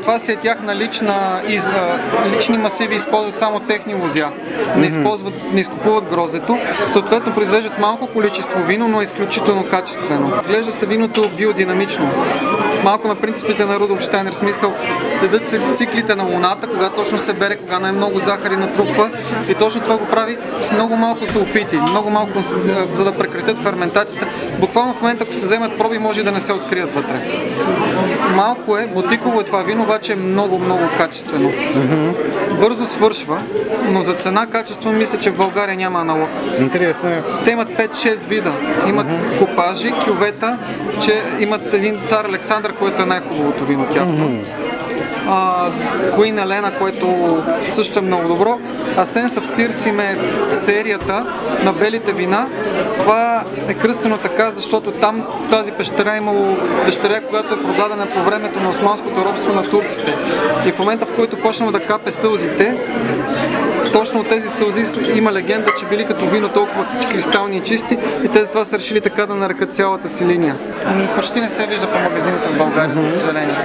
Това си е тяхна лични масиви, използват само техни лозя. Не изкупуват гроздето. Съответно произвеждат малко количество вино, но изключително качествено. Глежда се виното биодинамично. Малко на принципите на Рудолф Щайнер, смисъл следят се циклите на луната, кога точно се бере, кога най-много захари натрупва, и точно това го прави с много малко сулфити, много малко, за да прекратят ферментацията. Буквално в момента, ако се вземат проби, може и да не се открият вътре. Малко е, бутиково е това вино, обаче е много качествено. Бързо свършва, но за цена качество мисля, че в България няма аналог. Интересно е. Те имат 5-6 вида. Имат копажи, кювета, че имат един цар Александър, което е най-хубавото вино тяхно. Queen Елена, което също е много добро. А Sense of Tears им е серията на белите вина. Това е кръстено така, защото там в тази пещера имало пещеря, която е продадена по времето на османското робство на турците. И в момента, в който почнало да капе сълзите, точно от тези сълзи има легенда, че били като вино толкова кристални и чисти, и те затова са решили така да нарекат цялата си линия. Почти не се вижда по магазините в България, за съжаление.